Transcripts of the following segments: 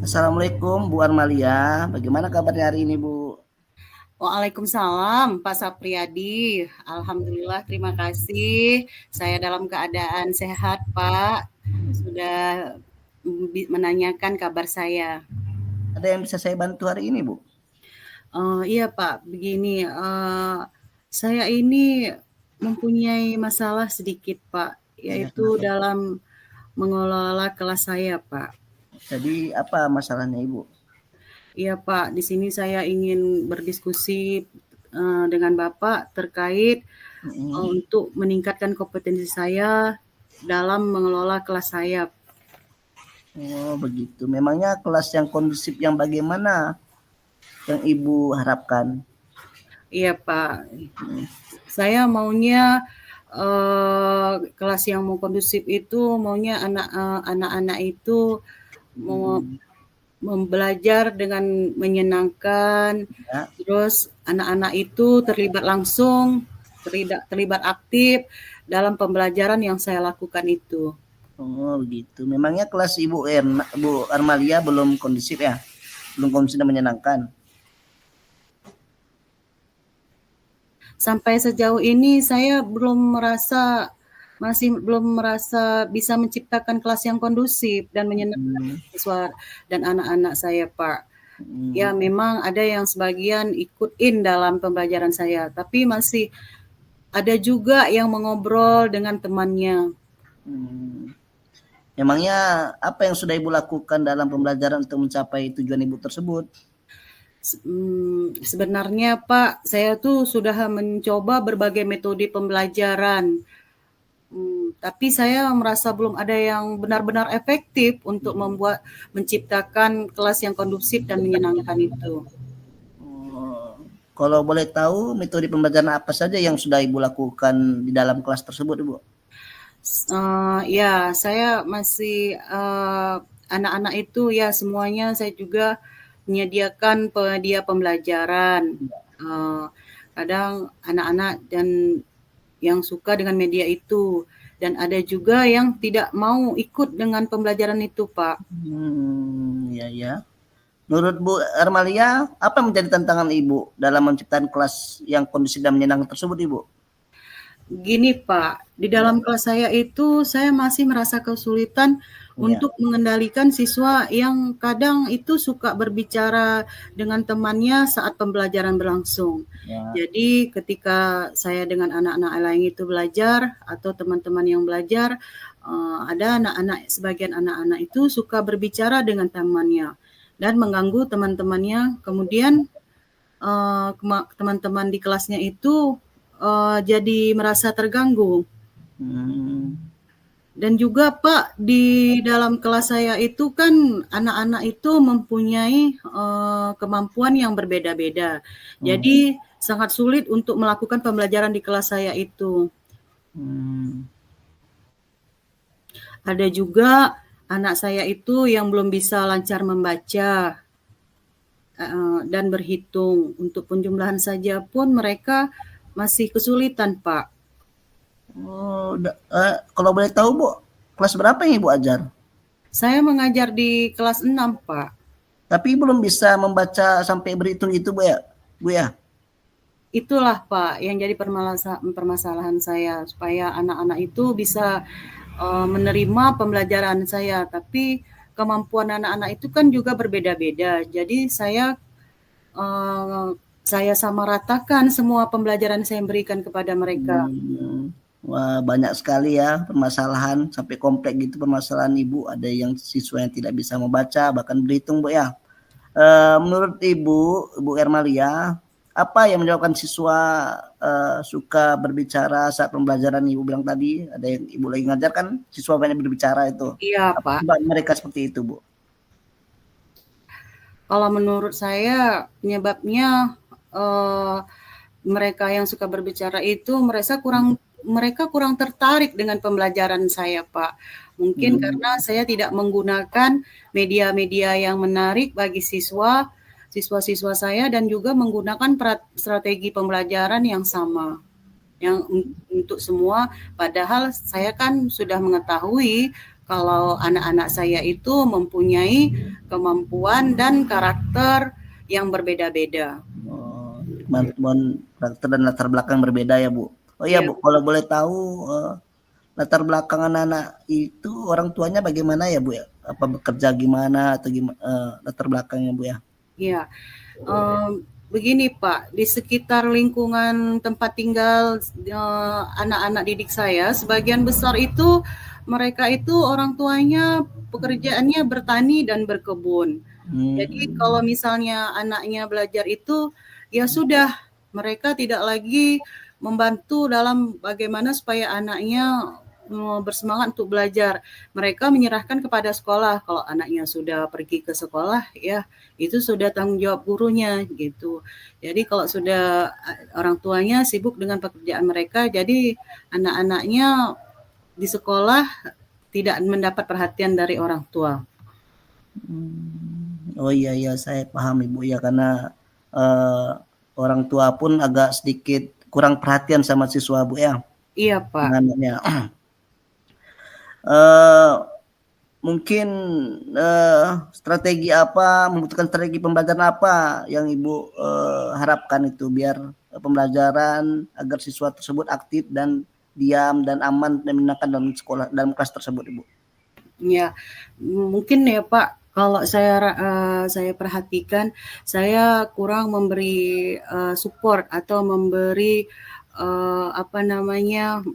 Assalamualaikum Bu Armalia, bagaimana kabarnya hari ini Bu? Waalaikumsalam Pak Sapriyadi. Alhamdulillah, terima kasih. Saya dalam keadaan sehat Pak. Sudah menanyakan kabar saya. Ada yang bisa saya bantu hari ini Bu? Iya Pak, begini, saya ini mempunyai masalah sedikit Pak, Ya, yaitu kenapa? dalam mengelola kelas saya Pak. Jadi apa masalahnya Ibu? Iya Pak, di sini saya ingin berdiskusi dengan Bapak terkait untuk meningkatkan kompetensi saya dalam mengelola kelas saya. Oh begitu, memangnya kelas yang kondusif yang bagaimana yang Ibu harapkan? Iya Pak, saya maunya kelas yang mau kondusif itu maunya anak-anak itu mau belajar dengan menyenangkan, Ya, terus anak-anak itu terlibat langsung, terlibat aktif dalam pembelajaran yang saya lakukan itu. oh begitu. Memangnya kelas Bu Armalia belum kondusif ya? Belum kondusif dan menyenangkan? Sampai sejauh ini saya masih belum merasa bisa menciptakan kelas yang kondusif dan menyenangkan siswa dan anak-anak saya, Pak. Ya, memang ada yang sebagian ikut dalam pembelajaran saya, tapi masih ada juga yang mengobrol dengan temannya. Memangnya apa yang sudah Ibu lakukan dalam pembelajaran untuk mencapai tujuan Ibu tersebut? Sebenarnya Pak, saya tuh sudah mencoba berbagai metode pembelajaran, tapi saya merasa belum ada yang benar-benar efektif untuk menciptakan kelas yang kondusif dan menyenangkan itu. Kalau boleh tahu metode pembelajaran apa saja yang sudah Ibu lakukan di dalam kelas tersebut Ibu? Ya, saya masih anak-anak itu ya semuanya saya juga menyediakan penyedia pembelajaran. Kadang anak-anak dan yang suka dengan media itu, dan ada juga yang tidak mau ikut dengan pembelajaran itu, Pak. Ya ya. Menurut Bu Armalia, apa yang menjadi tantangan Ibu dalam menciptakan kelas yang kondusif dan menyenangkan tersebut Ibu? Gini Pak, di dalam kelas saya itu saya masih merasa kesulitan Ya. untuk mengendalikan siswa yang kadang itu suka berbicara dengan temannya saat pembelajaran berlangsung. Ya. Jadi ketika saya dengan anak-anak lain itu belajar atau teman-teman yang belajar, ada sebagian anak-anak itu suka berbicara dengan temannya dan mengganggu teman-temannya. Kemudian teman-teman di kelasnya itu jadi merasa terganggu. Dan juga Pak, di dalam kelas saya itu kan anak-anak itu mempunyai kemampuan yang berbeda-beda. Jadi sangat sulit untuk melakukan pembelajaran di kelas saya itu. Ada juga anak saya itu yang belum bisa lancar membaca dan berhitung. Untuk penjumlahan saja pun mereka masih kesulitan, Pak. Kalau boleh tahu Bu, kelas berapa yang Ibu ajar? Saya mengajar di kelas 6, Pak. Tapi belum bisa membaca sampai berhitung itu Bu ya? Bu ya? Itulah Pak yang jadi permasalahan saya, supaya anak-anak itu bisa menerima pembelajaran saya. Tapi kemampuan anak-anak itu kan juga berbeda-beda. Jadi saya samaratakan semua pembelajaran saya berikan kepada mereka. Wah, banyak sekali ya permasalahan sampai kompleks gitu permasalahan Ibu. Ada yang siswa yang tidak bisa membaca bahkan berhitung Bu ya. Menurut Ibu Ermalia, apa yang menyebabkan siswa suka berbicara saat pembelajaran? Ibu bilang tadi ada yang Ibu lagi ngajar kan siswa banyak berbicara itu. Iya Apa Pak. sebab mereka seperti itu Bu? Kalau menurut saya penyebabnya mereka yang suka berbicara itu mereka kurang tertarik dengan pembelajaran saya, Pak. Mungkin karena saya tidak menggunakan media-media yang menarik bagi siswa-siswa saya, dan juga menggunakan strategi pembelajaran yang sama yang untuk semua. Padahal saya kan sudah mengetahui kalau anak-anak saya itu mempunyai kemampuan dan karakter yang berbeda-beda. Oh, kemampuan karakter dan latar belakang berbeda ya, Bu. Oh iya, Iya, Bu, kalau boleh tahu, latar belakang anak-anak itu orang tuanya bagaimana ya, Bu, ya? Apa bekerja gimana atau latar belakangnya, Bu, ya? iya. Begini Pak, di sekitar lingkungan tempat tinggal anak-anak didik saya, sebagian besar itu mereka itu orang tuanya pekerjaannya bertani dan berkebun. Jadi kalau misalnya anaknya belajar itu, ya sudah, mereka tidak lagi membantu dalam bagaimana supaya anaknya bersemangat untuk belajar. Mereka menyerahkan kepada sekolah. Kalau anaknya sudah pergi ke sekolah, ya itu sudah tanggung jawab gurunya gitu. Jadi kalau sudah orang tuanya sibuk dengan pekerjaan mereka, jadi anak-anaknya di sekolah tidak mendapat perhatian dari orang tua. Oh iya iya saya paham Ibu ya karena eh, orang tua pun agak sedikit kurang perhatian sama siswa Bu ya Iya Pak. anaknya. eh mungkin strategi apa membutuhkan strategi pembelajaran apa yang Ibu harapkan itu biar pembelajaran agar siswa tersebut aktif dan diam dan aman dan menyenangkan dalam sekolah dalam kelas tersebut Ibu. Ya, mungkin ya Pak, kalau saya perhatikan, saya kurang memberi support atau memberi apa namanya,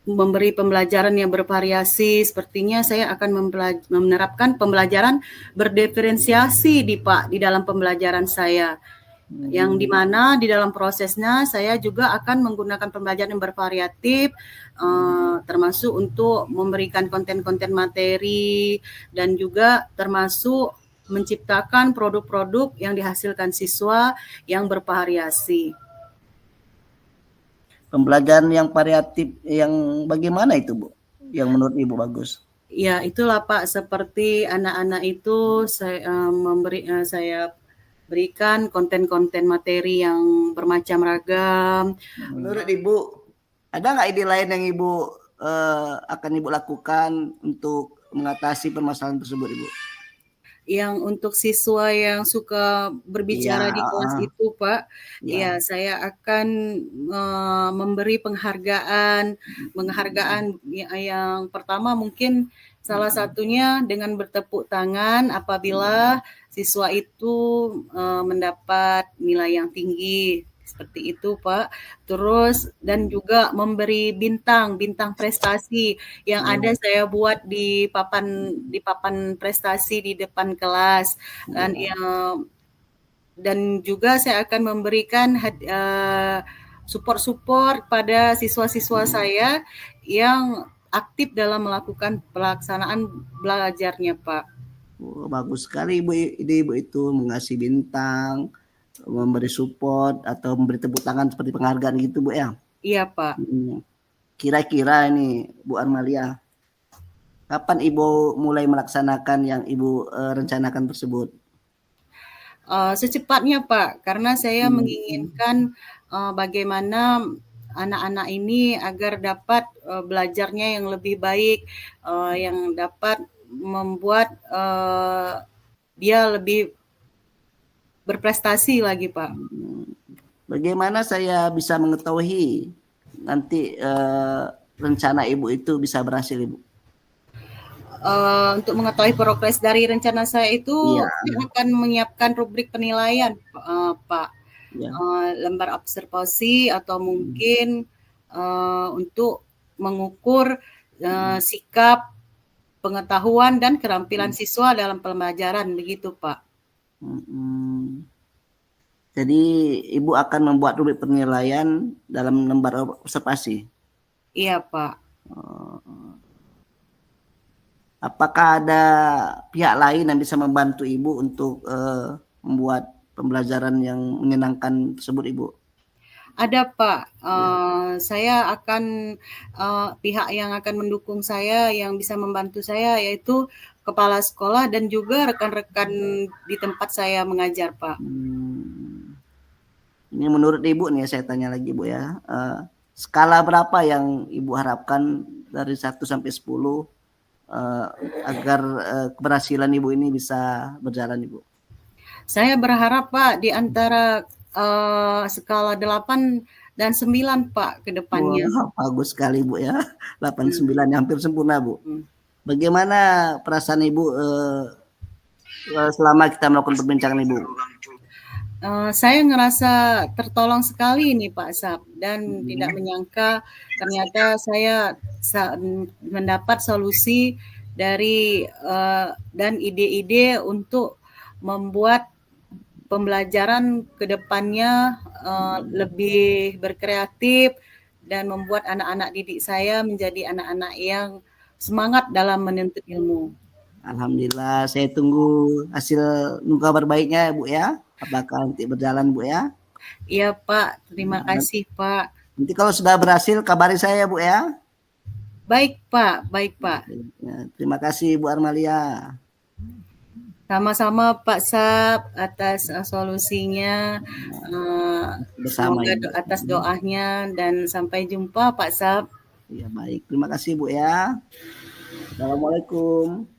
memberi pembelajaran yang bervariasi. Sepertinya saya akan menerapkan pembelajaran berdiferensiasi di dalam pembelajaran saya. Yang dimana di dalam prosesnya saya juga akan menggunakan pembelajaran yang bervariatif, termasuk untuk memberikan konten-konten materi dan juga termasuk menciptakan produk-produk yang dihasilkan siswa yang bervariasi. Pembelajaran yang variatif yang bagaimana itu Bu? Yang menurut Ibu bagus? Ya itulah Pak, seperti anak-anak itu saya berikan konten-konten materi yang bermacam ragam. Menurut Ibu, ada nggak ide lain yang Ibu akan Ibu lakukan untuk mengatasi permasalahan tersebut, Ibu? Yang untuk siswa yang suka berbicara Iya, di kelas itu, Pak, ya iya. saya akan memberi penghargaan yang pertama mungkin salah satunya dengan bertepuk tangan apabila siswa itu mendapat nilai yang tinggi. Seperti itu, Pak. Terus dan juga memberi bintang prestasi yang ada saya buat di papan prestasi di depan kelas dan juga saya akan memberikan support pada siswa-siswa saya yang aktif dalam melakukan pelaksanaan belajarnya, Pak. Oh, bagus sekali Ibu, ide Ibu itu mengasih bintang, memberi support atau memberi tepuk tangan seperti penghargaan gitu Bu ya. Iya, Pak. Kira-kira ini Bu Armalia, kapan Ibu mulai melaksanakan yang Ibu rencanakan tersebut? Secepatnya Pak, karena saya menginginkan bagaimana anak-anak ini agar dapat belajarnya yang lebih baik, yang dapat membuat dia lebih berprestasi lagi Pak. Bagaimana saya bisa mengetahui nanti rencana Ibu itu bisa berhasil Ibu? Untuk mengetahui progres dari rencana saya itu, Iya. saya akan menyiapkan rubrik penilaian, Pak. Ya. Lembar observasi atau mungkin untuk mengukur sikap, pengetahuan dan keterampilan siswa dalam pembelajaran, begitu Pak. Jadi Ibu akan membuat rubrik penilaian dalam lembar observasi? Iya Pak. Apakah ada pihak lain yang bisa membantu Ibu untuk membuat pembelajaran yang menyenangkan tersebut Ibu? Ada Pak, saya akan pihak yang akan mendukung saya, yang bisa membantu saya yaitu kepala sekolah dan juga rekan-rekan di tempat saya mengajar Pak. Ini menurut Ibu nih saya tanya lagi Bu ya, skala berapa yang Ibu harapkan dari 1 sampai 10 agar keberhasilan Ibu ini bisa berjalan, Ibu? Saya berharap Pak di antara skala 8 dan 9 Pak ke depannya. Wah, bagus sekali Bu ya. 8, 9 hampir sempurna Bu. Bagaimana perasaan Ibu selama kita melakukan perbincangan Ibu? Saya ngerasa tertolong sekali nih Pak Sab, dan tidak menyangka ternyata saya mendapat solusi dari dan ide-ide untuk membuat pembelajaran ke depannya lebih berkreatif dan membuat anak-anak didik saya menjadi anak-anak yang semangat dalam menuntut ilmu. Alhamdulillah, saya tunggu kabar baiknya Bu ya. Apakah nanti berjalan Bu ya? Iya Pak, terima kasih Pak. Nanti kalau sudah berhasil kabari saya Bu ya. Baik Pak, baik Pak. Ya, terima kasih Bu Armalia. Sama-sama Pak Sab atas solusinya, semoga atas doanya, dan sampai jumpa Pak Sab. Ya baik, terima kasih Bu ya. Assalamualaikum.